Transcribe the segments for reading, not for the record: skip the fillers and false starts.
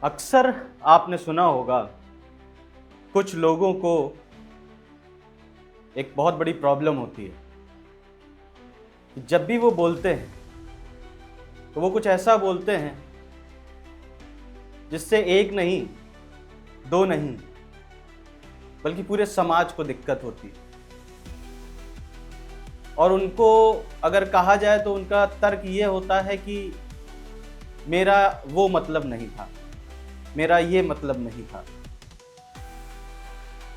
अक्सर आपने सुना होगा कुछ लोगों को एक बहुत बड़ी प्रॉब्लम होती है कि जब भी वो बोलते हैं तो वो कुछ ऐसा बोलते हैं जिससे एक नहीं, दो नहीं, बल्कि पूरे समाज को दिक्कत होती है। और उनको अगर कहा जाए तो उनका तर्क ये होता है कि मेरा वो मतलब नहीं था, मेरा ये मतलब नहीं था,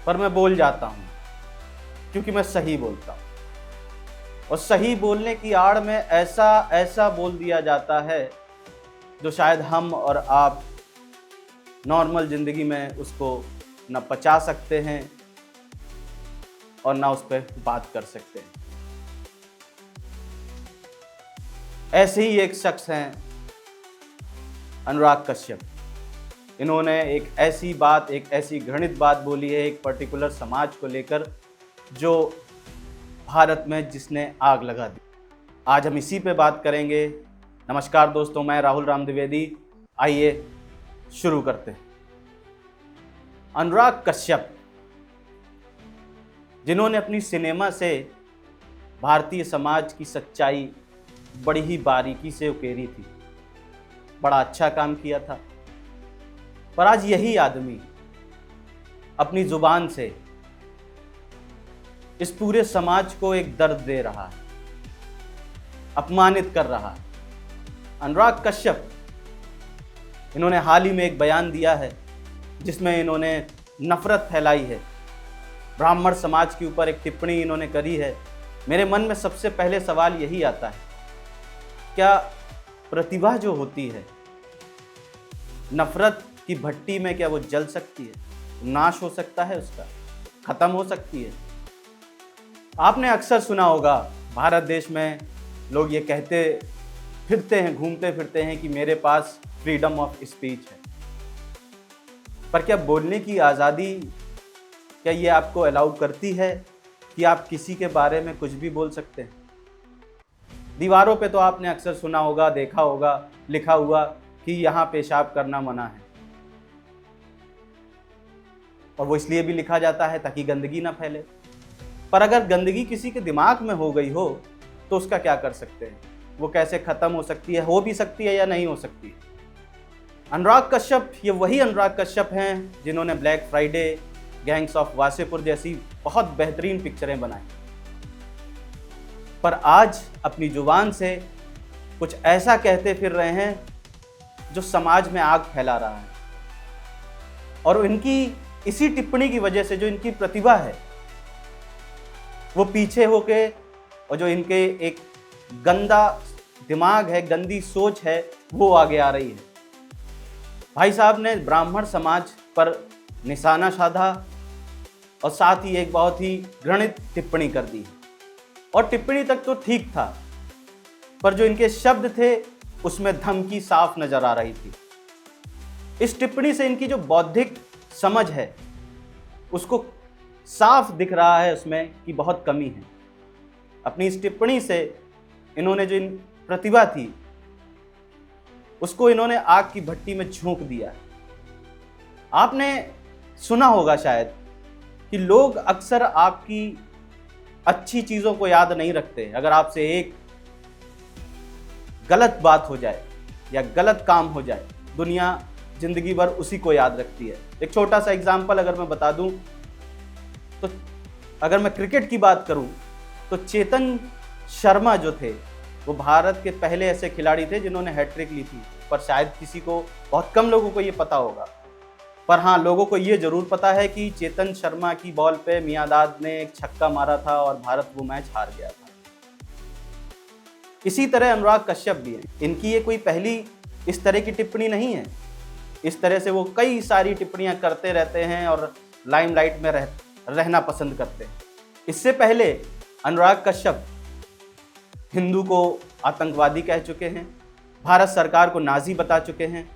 पर मैं बोल जाता हूँ क्योंकि मैं सही बोलता हूँ। और सही बोलने की आड़ में ऐसा ऐसा बोल दिया जाता है जो शायद हम और आप नॉर्मल ज़िंदगी में उसको न पचा सकते हैं और ना उस पर बात कर सकते हैं। ऐसे ही एक शख्स हैं अनुराग कश्यप। इन्होंने एक ऐसी बात, एक ऐसी घृणित बात बोली है एक पर्टिकुलर समाज को लेकर जो भारत में जिसने आग लगा दी। आज हम इसी पे बात करेंगे। नमस्कार दोस्तों, मैं राहुल राम द्विवेदी। आइए शुरू करते हैं। अनुराग कश्यप, जिन्होंने अपनी सिनेमा से भारतीय समाज की सच्चाई बड़ी ही बारीकी से उकेरी थी, बड़ा अच्छा काम किया था, पर आज यही आदमी अपनी जुबान से इस पूरे समाज को एक दर्द दे रहा है, अपमानित कर रहा है। अनुराग कश्यप, इन्होंने हाल ही में एक बयान दिया है जिसमें इन्होंने नफरत फैलाई है, ब्राह्मण समाज के ऊपर एक टिप्पणी इन्होंने करी है। मेरे मन में सबसे पहले सवाल यही आता है, क्या प्रतिभा जो होती है नफरत की भट्टी में, क्या वो जल सकती है? नाश हो सकता है, उसका खत्म हो सकती है? आपने अक्सर सुना होगा भारत देश में लोग ये कहते फिरते हैं, घूमते फिरते हैं कि मेरे पास फ्रीडम ऑफ स्पीच है। पर क्या बोलने की आज़ादी, क्या ये आपको अलाउ करती है कि आप किसी के बारे में कुछ भी बोल सकते हैं? दीवारों पे तो आपने अक्सर सुना होगा, देखा होगा लिखा हुआ कि यहाँ पेशाब करना मना है, और वो इसलिए भी लिखा जाता है ताकि गंदगी ना फैले। पर अगर गंदगी किसी के दिमाग में हो गई हो तो उसका क्या कर सकते हैं? वो कैसे ख़त्म हो सकती है? हो भी सकती है या नहीं हो सकती है? अनुराग कश्यप, ये वही अनुराग कश्यप हैं जिन्होंने black Friday, gangs of Wasseypur जैसी बहुत बेहतरीन पिक्चरें बनाई, पर आज अपनी जुबान से कुछ ऐसा कहते फिर रहे हैं जो समाज में आग फैला रहा है। और इनकी इसी टिप्पणी की वजह से जो इनकी प्रतिभा है वो पीछे होके, और जो इनके एक गंदा दिमाग है, गंदी सोच है, वो आगे आ रही है। भाई साहब ने ब्राह्मण समाज पर निशाना साधा और साथ ही एक बहुत ही घृणित टिप्पणी कर दी। और टिप्पणी तक तो ठीक था, पर जो इनके शब्द थे उसमें धमकी साफ नजर आ रही थी। इस टिप्पणी से इनकी जो बौद्धिक समझ है उसको साफ दिख रहा है उसमें कि बहुत कमी है। अपनी इस टिप्पणी से इन्होंने जो इन प्रतिभा थी उसको इन्होंने आग की भट्टी में झोंक दिया। आपने सुना होगा शायद कि लोग अक्सर आपकी अच्छी चीज़ों को याद नहीं रखते। अगर आपसे एक गलत बात हो जाए या गलत काम हो जाए, दुनिया जिंदगी भर उसी को याद रखती है। एक छोटा सा एग्जाम्पल अगर मैं बता दूं तो अगर मैं क्रिकेट की बात करूं तो चेतन शर्मा जो थे वो भारत के पहले ऐसे खिलाड़ी थे जिन्होंने हैट्रिक ली थी। पर शायद किसी को, बहुत कम लोगों को ये पता होगा, पर हाँ, लोगों को ये जरूर पता है कि चेतन शर्मा की बॉल पे मियांदाद ने एक छक्का मारा था और भारत वो मैच हार गया था। इसी तरह अनुराग कश्यप भी हैं। इनकी ये कोई पहली इस तरह की टिप्पणी नहीं है। इस तरह से वो कई सारी टिप्पणियां करते रहते हैं और लाइमलाइट में रहना पसंद करते हैं। इससे पहले अनुराग कश्यप हिंदू को आतंकवादी कह चुके हैं, भारत सरकार को नाजी बता चुके हैं,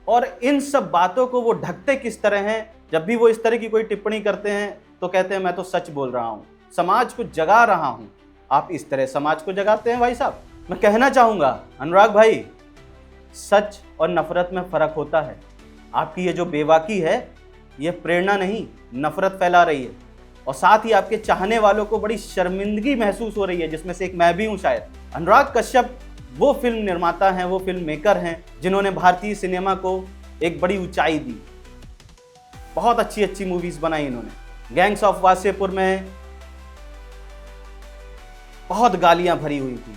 और इन सब बातों को वो ढकते किस तरह हैं? जब भी वो इस तरह की कोई टिप्पणी करते हैं तो कहते हैं मैं तो सच बोल रहा हूँ, समाज को जगा रहा हूँ। आप इस तरह समाज को जगाते हैं भाई साहब? मैं कहना चाहूँगा अनुराग भाई, सच और नफरत में फ़र्क होता है। आपकी ये जो बेबाकी है ये प्रेरणा नहीं, नफरत फैला रही है। और साथ ही आपके चाहने वालों को बड़ी शर्मिंदगी महसूस हो रही है, जिसमें से एक मैं भी हूँ शायद। अनुराग कश्यप वो फिल्म निर्माता हैं, वो फिल्म मेकर हैं जिन्होंने भारतीय सिनेमा को एक बड़ी ऊंचाई दी। बहुत अच्छी अच्छी मूवीज बनाई इन्होंने। गैंग्स ऑफ वासेपुर में बहुत गालियां भरी हुई थी।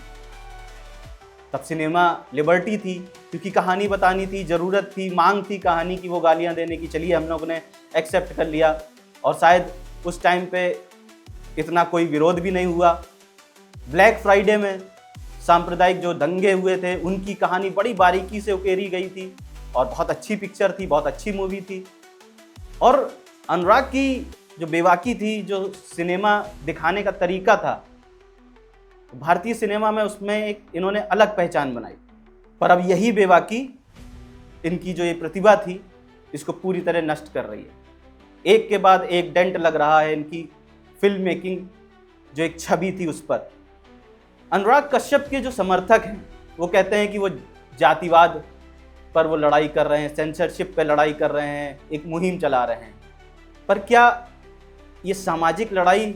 तब सिनेमा लिबर्टी थी, क्योंकि कहानी बतानी थी, ज़रूरत थी, मांग थी कहानी की वो गालियां देने की। चलिए हम लोगों ने एक्सेप्ट कर लिया, और शायद उस टाइम पे इतना कोई विरोध भी नहीं हुआ। ब्लैक फ्राइडे में सांप्रदायिक जो दंगे हुए थे उनकी कहानी बड़ी बारीकी से उकेरी गई थी, और बहुत अच्छी पिक्चर थी, बहुत अच्छी मूवी थी। और अनुराग की जो बेबाकी थी, जो सिनेमा दिखाने का तरीका था भारतीय सिनेमा में, उसमें एक इन्होंने अलग पहचान बनाई। पर अब यही बेबाकी, इनकी जो ये प्रतिभा थी, इसको पूरी तरह नष्ट कर रही है। एक के बाद एक डेंट लग रहा है इनकी फिल्म मेकिंग जो एक छवि थी उस पर। अनुराग कश्यप के जो समर्थक हैं वो कहते हैं कि वो जातिवाद पर वो लड़ाई कर रहे हैं, सेंसरशिप पे लड़ाई कर रहे हैं, एक मुहिम चला रहे हैं। पर क्या ये सामाजिक लड़ाई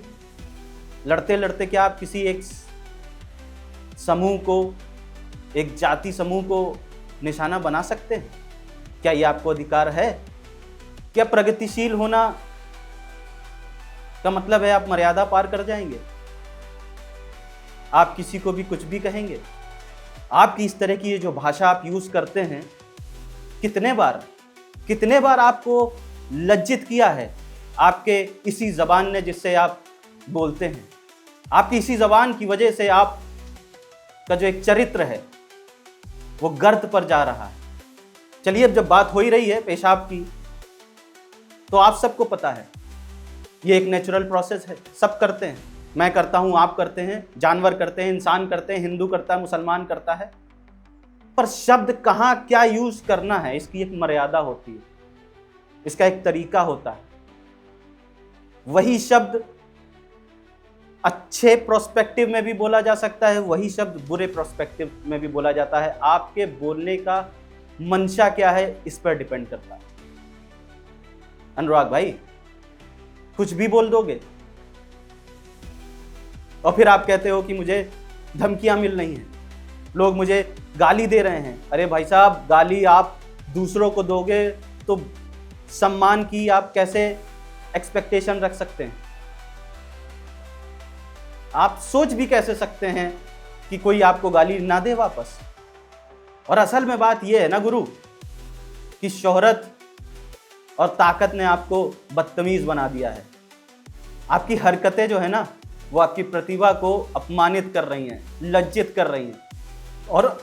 लड़ते लड़ते क्या आप किसी एक समूह को, एक जाति समूह को निशाना बना सकते हैं? क्या ये आपको अधिकार है? क्या प्रगतिशील होना का मतलब है आप मर्यादा पार कर जाएंगे? आप किसी को भी कुछ भी कहेंगे? आपकी इस तरह की ये जो भाषा आप यूज करते हैं, कितने बार आपको लज्जित किया है आपके इसी जबान ने जिससे आप बोलते हैं। आपकी इसी जबान की वजह से आप का जो एक चरित्र है वो गर्त पर जा रहा है। चलिए, अब जब बात हो ही रही है पेशाब की, तो आप सबको पता है ये एक नेचुरल प्रोसेस है, सब करते हैं। मैं करता हूं, आप करते हैं, जानवर करते हैं, इंसान करते हैं, हिंदू करता है, मुसलमान करता है। पर शब्द कहाँ क्या यूज करना है, इसकी एक मर्यादा होती है, इसका एक तरीका होता है। वही शब्द अच्छे प्रोस्पेक्टिव में भी बोला जा सकता है, वही शब्द बुरे प्रोस्पेक्टिव में भी बोला जाता है। आपके बोलने का मंशा क्या है इस पर डिपेंड करता है। अनुराग भाई, कुछ भी बोल दोगे और फिर आप कहते हो कि मुझे धमकियां मिल रही हैं, लोग मुझे गाली दे रहे हैं। अरे भाई साहब, गाली आप दूसरों को दोगे तो सम्मान की आप कैसे एक्सपेक्टेशन रख सकते हैं? आप सोच भी कैसे सकते हैं कि कोई आपको गाली ना दे वापस? और असल में बात यह है ना गुरु, कि शोहरत और ताकत ने आपको बदतमीज बना दिया है। आपकी हरकतें जो है ना, वो आपकी प्रतिभा को अपमानित कर रही हैं, लज्जित कर रही हैं। और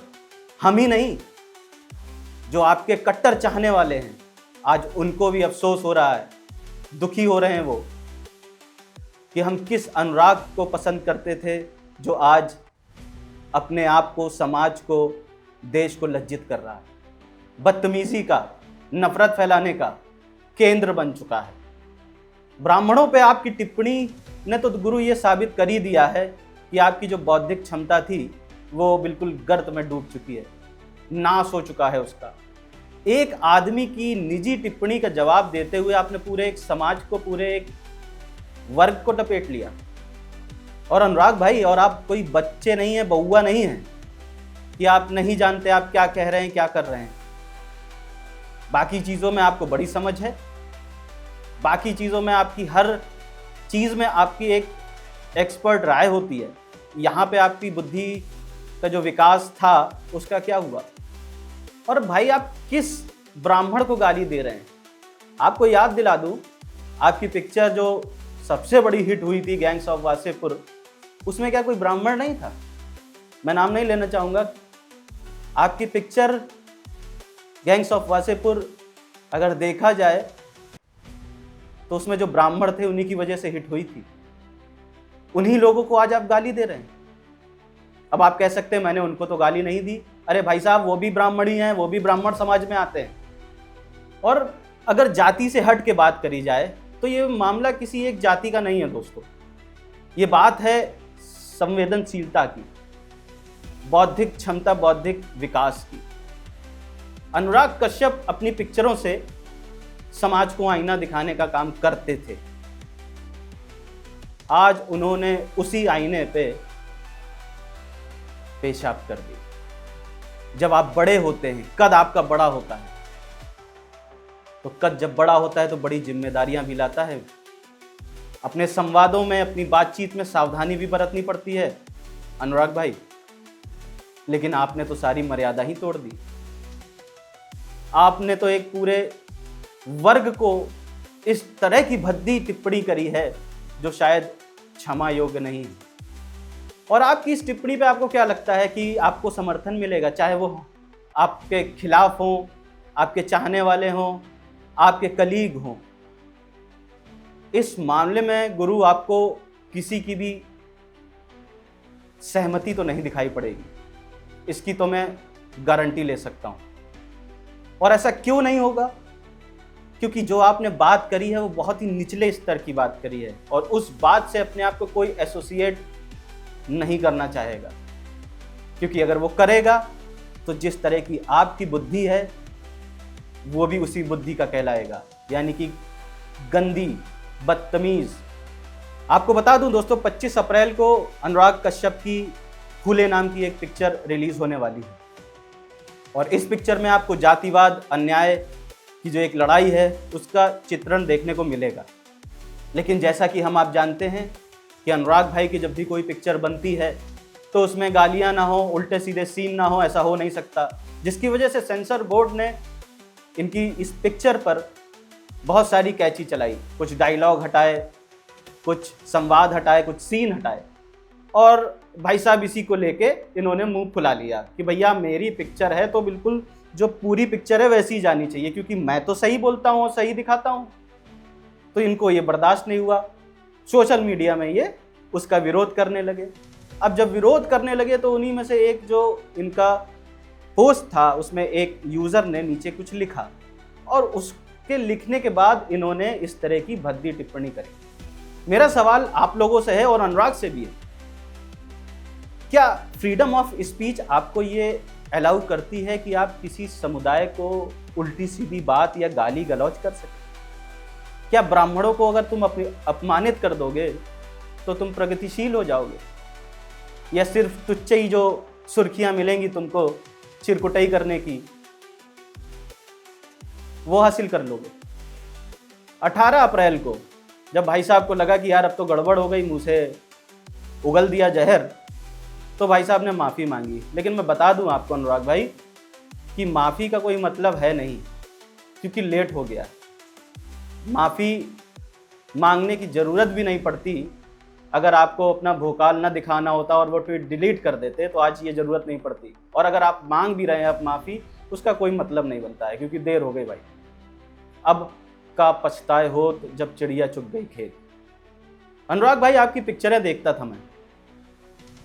हम ही नहीं, जो आपके कट्टर चाहने वाले हैं, आज उनको भी अफसोस हो रहा है, दुखी हो रहे हैं वो, कि हम किस अनुराग को पसंद करते थे जो आज अपने आप को, समाज को, देश को लज्जित कर रहा है, बदतमीजी का, नफरत फैलाने का केंद्र बन चुका है। ब्राह्मणों पे आपकी टिप्पणी ने तो गुरु ये साबित कर ही दिया है कि आपकी जो बौद्धिक क्षमता थी वो बिल्कुल गर्त में डूब चुकी है, नाश हो चुका है उसका। एक आदमी की निजी टिप्पणी का जवाब देते हुए आपने पूरे एक समाज को, पूरे एक वर्ग को लपेट लिया। और अनुराग भाई, और आप कोई बच्चे नहीं हैं, बउआ नहीं हैं कि आप नहीं जानते आप क्या कह रहे हैं, क्या कर रहे हैं। बाकी चीज़ों में आपको बड़ी समझ है, बाकी चीज़ों में आपकी हर चीज़ में आपकी एक एक्सपर्ट राय होती है। यहाँ पे आपकी बुद्धि का जो विकास था उसका क्या हुआ? और भाई, आप किस ब्राह्मण को गाली दे रहे हैं? आपको याद दिला दूं, आपकी पिक्चर जो सबसे बड़ी हिट हुई थी गैंग्स ऑफ वासेपुर, उसमें क्या कोई ब्राह्मण नहीं था? मैं नाम नहीं लेना चाहूँगा। आपकी पिक्चर गैंग्स ऑफ वासेपुर अगर देखा जाए तो उसमें जो ब्राह्मण थे उन्हीं की वजह से हिट हुई थी। उन्हीं लोगों को आज आप गाली दे रहे हैं। अब आप कह सकते हैं मैंने उनको तो गाली नहीं दी। अरे भाई साहब, वो भी ब्राह्मण ही हैं, वो भी ब्राह्मण समाज में आते हैं। और अगर जाति से हट के बात करी जाए तो ये मामला किसी एक जाति का नहीं है दोस्तों, ये बात है संवेदनशीलता की, बौद्धिक क्षमता, बौद्धिक विकास की। अनुराग कश्यप अपनी पिक्चरों से समाज को आईना दिखाने का काम करते थे। आज उन्होंने उसी आईने पे पेशाब कर दी। जब आप बड़े होते हैं, कद आपका बड़ा होता है, तो कद जब बड़ा होता है तो बड़ी जिम्मेदारियां भी लाता है। अपने संवादों में, अपनी बातचीत में सावधानी भी बरतनी पड़ती है अनुराग भाई। लेकिन आपने तो सारी मर्यादा ही तोड़ दी। आपने तो एक पूरे वर्ग को इस तरह की भद्दी टिप्पणी करी है जो शायद क्षमा योग्य नहीं है। और आपकी इस टिप्पणी पे आपको क्या लगता है कि आपको समर्थन मिलेगा, चाहे वो आपके खिलाफ हों, आपके चाहने वाले हों, आपके कलीग हों? इस मामले में गुरु आपको किसी की भी सहमति तो नहीं दिखाई पड़ेगी, इसकी तो मैं गारंटी ले सकता हूं। और ऐसा क्यों नहीं होगा? क्योंकि जो आपने बात करी है वो बहुत ही निचले स्तर की बात करी है, और उस बात से अपने आप को कोई एसोसिएट नहीं करना चाहेगा। क्योंकि अगर वो करेगा तो जिस तरह की आपकी बुद्धि है वो भी उसी बुद्धि का कहलाएगा, यानी कि गंदी, बदतमीज। आपको बता दूं दोस्तों, 25 अप्रैल को अनुराग कश्यप की फूले नाम की एक पिक्चर रिलीज होने वाली है, और इस पिक्चर में आपको जातिवाद, अन्याय की जो एक लड़ाई है उसका चित्रण देखने को मिलेगा। लेकिन जैसा कि हम आप जानते हैं कि अनुराग भाई की जब भी कोई पिक्चर बनती है तो उसमें गालियां ना हो, उल्टे सीधे सीन ना हो, ऐसा हो नहीं सकता। जिसकी वजह से सेंसर बोर्ड ने इनकी इस पिक्चर पर बहुत सारी कैची चलाई, कुछ डायलॉग हटाए, कुछ संवाद हटाए, कुछ सीन हटाए। और भाई साहब इसी को लेके इन्होंने मुंह फुला लिया कि भैया मेरी पिक्चर है तो बिल्कुल जो पूरी पिक्चर है वैसी ही जानी चाहिए, क्योंकि मैं तो सही बोलता हूँ, सही दिखाता हूँ। तो इनको ये बर्दाश्त नहीं हुआ। सोशल मीडिया में ये उसका विरोध करने लगे। अब जब विरोध करने लगे तो उन्हीं में से एक जो इनका पोस्ट था उसमें एक यूज़र ने नीचे कुछ लिखा, और उसके लिखने के बाद इन्होंने इस तरह की भद्दी टिप्पणी करी। मेरा सवाल आप लोगों से है और अनुराग से भी है, क्या फ्रीडम ऑफ स्पीच आपको ये अलाउ करती है कि आप किसी समुदाय को उल्टी सीधी बात या गाली गलौज कर सकें? क्या ब्राह्मणों को अगर तुम अपमानित कर दोगे तो तुम प्रगतिशील हो जाओगे, या सिर्फ तुच्छ ही जो सुर्खियां मिलेंगी तुमको चिरकुटाई करने की वो हासिल कर लोगे? 18 अप्रैल को जब भाई साहब को लगा कि यार अब तो गड़बड़ हो गई, मुंह से उगल दिया जहर, तो भाई साहब ने माफ़ी मांगी। लेकिन मैं बता दूं आपको अनुराग भाई कि माफ़ी का कोई मतलब है नहीं, क्योंकि लेट हो गया। माफ़ी मांगने की ज़रूरत भी नहीं पड़ती। अगर आपको अपना भोकाल ना दिखाना होता और वो ट्वीट डिलीट कर देते तो आज ये ज़रूरत नहीं पड़ती। और अगर आप मांग भी रहे हैं अब माफ़ी, उसका कोई मतलब नहीं बनता है, क्योंकि देर हो गई भाई। अब का पछताए हो जब चिड़िया चुग गई खेत। अनुराग भाई आपकी पिक्चरें देखता था मैं,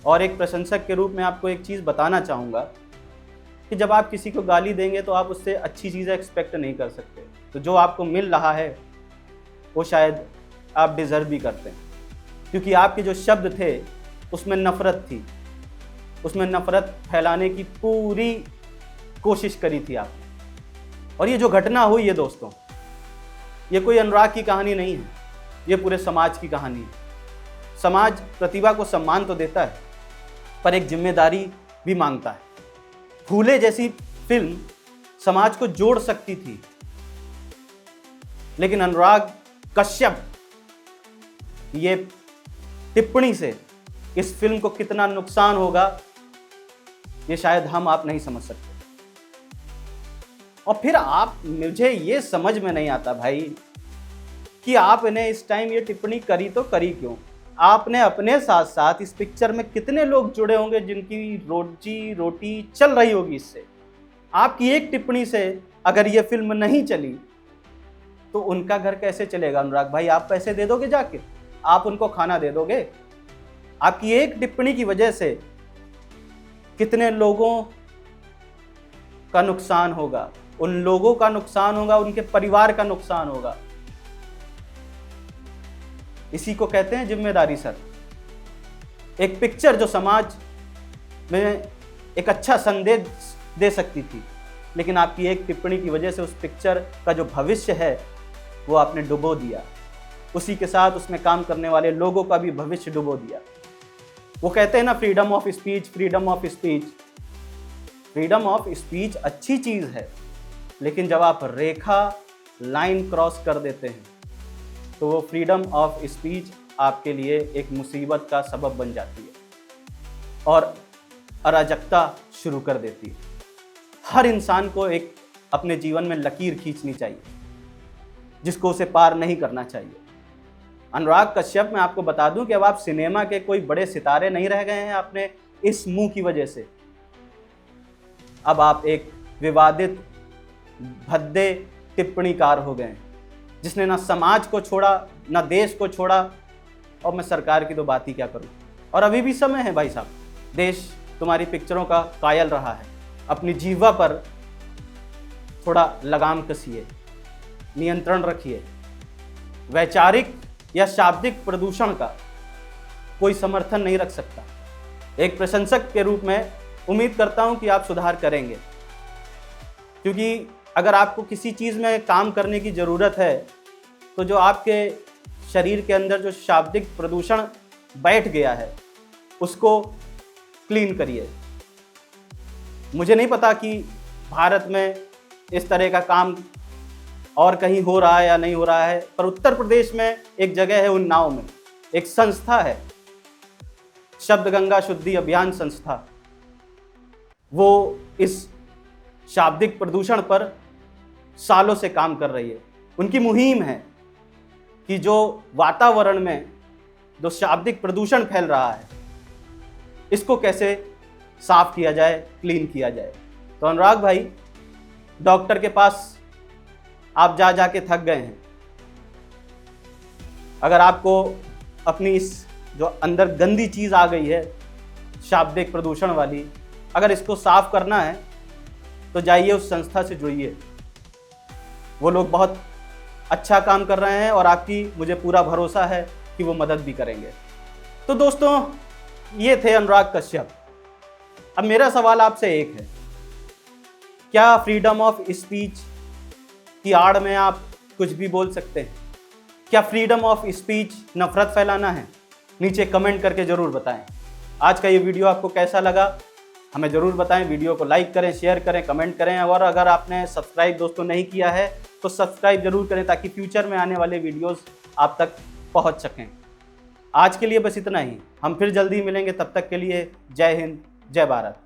और एक प्रशंसक के रूप में आपको एक चीज़ बताना चाहूँगा कि जब आप किसी को गाली देंगे तो आप उससे अच्छी चीज़ें एक्सपेक्ट नहीं कर सकते। तो जो आपको मिल रहा है वो शायद आप डिज़र्व भी करते हैं, क्योंकि आपके जो शब्द थे उसमें नफ़रत थी, उसमें नफ़रत फैलाने की पूरी कोशिश करी थी आपने। और ये जो घटना हुई है दोस्तों, ये कोई अनुराग की कहानी नहीं है, ये पूरे समाज की कहानी है। समाज प्रतिभा को सम्मान तो देता है, पर एक जिम्मेदारी भी मांगता है। फूले जैसी फिल्म समाज को जोड़ सकती थी, लेकिन अनुराग कश्यप ये टिप्पणी से इस फिल्म को कितना नुकसान होगा ये शायद हम आप नहीं समझ सकते। और फिर मुझे ये समझ में नहीं आता भाई कि आपने इस टाइम ये टिप्पणी करी तो करी क्यों? आपने अपने साथ साथ इस पिक्चर में कितने लोग जुड़े होंगे जिनकी रोजी रोटी चल रही होगी इससे। आपकी एक टिप्पणी से अगर ये फिल्म नहीं चली तो उनका घर कैसे चलेगा? अनुराग भाई आप पैसे दे दोगे जाके, आप उनको खाना दे दोगे? आपकी एक टिप्पणी की वजह से कितने लोगों का नुकसान होगा? उन लोगों का नुकसान होगा, उनके परिवार का नुकसान होगा। इसी को कहते हैं जिम्मेदारी सर। एक पिक्चर जो समाज में एक अच्छा संदेश दे सकती थी, लेकिन आपकी एक टिप्पणी की वजह से उस पिक्चर का जो भविष्य है वो आपने डुबो दिया। उसी के साथ उसमें काम करने वाले लोगों का भी भविष्य डुबो दिया। वो कहते हैं ना freedom of speech, freedom of speech. Freedom of speech अच्छी चीज़ है, लेकिन जब आप रेखा, लाइन क्रॉस कर देते हैं तो वो फ्रीडम ऑफ स्पीच आपके लिए एक मुसीबत का सबब बन जाती है और अराजकता शुरू कर देती है। हर इंसान को एक अपने जीवन में लकीर खींचनी चाहिए जिसको उसे पार नहीं करना चाहिए। अनुराग कश्यप, मैं आपको बता दूं कि अब आप सिनेमा के कोई बड़े सितारे नहीं रह गए हैं अपने इस मुंह की वजह से। अब आप एक विवादित भद्दे टिप्पणीकार हो गए हैं जिसने ना समाज को छोड़ा, ना देश को छोड़ा, और मैं सरकार की तो बात ही क्या करूं। और अभी भी समय है भाई साहब, देश तुम्हारी पिक्चरों का कायल रहा है। अपनी जीवा पर थोड़ा लगाम कसिए, नियंत्रण रखिए। वैचारिक या शाब्दिक प्रदूषण का कोई समर्थन नहीं रख सकता। एक प्रशंसक के रूप में उम्मीद करता हूं कि आप सुधार करेंगे, क्योंकि अगर आपको किसी चीज़ में काम करने की ज़रूरत है तो जो आपके शरीर के अंदर जो शाब्दिक प्रदूषण बैठ गया है उसको क्लीन करिए। मुझे नहीं पता कि भारत में इस तरह का काम और कहीं हो रहा है या नहीं हो रहा है, पर उत्तर प्रदेश में एक जगह है, उन्नाव में एक संस्था है, शब्द गंगा शुद्धि अभियान संस्था। वो इस शाब्दिक प्रदूषण पर सालों से काम कर रही है। उनकी मुहिम है कि जो वातावरण में जो शाब्दिक प्रदूषण फैल रहा है इसको कैसे साफ किया जाए, क्लीन किया जाए। तो अनुराग भाई, डॉक्टर के पास आप जा जा के थक गए हैं। अगर आपको अपनी इस जो अंदर गंदी चीज़ आ गई है शाब्दिक प्रदूषण वाली, अगर इसको साफ करना है तो जाइए उस संस्था से जुड़िए। वो लोग बहुत अच्छा काम कर रहे हैं और आपकी मुझे पूरा भरोसा है कि वो मदद भी करेंगे। तो दोस्तों, ये थे अनुराग कश्यप। अब मेरा सवाल आपसे एक है, क्या फ्रीडम ऑफ स्पीच की आड़ में आप कुछ भी बोल सकते हैं? क्या फ्रीडम ऑफ स्पीच नफरत फैलाना है? नीचे कमेंट करके ज़रूर बताएं। आज का ये वीडियो आपको कैसा लगा हमें ज़रूर बताएं। वीडियो को लाइक करें, शेयर करें, कमेंट करें, और अगर आपने सब्सक्राइब दोस्तों नहीं किया है तो सब्सक्राइब ज़रूर करें ताकि फ्यूचर में आने वाले वीडियोस आप तक पहुंच सकें। आज के लिए बस इतना ही, हम फिर जल्दी मिलेंगे। तब तक के लिए जय हिंद, जय भारत।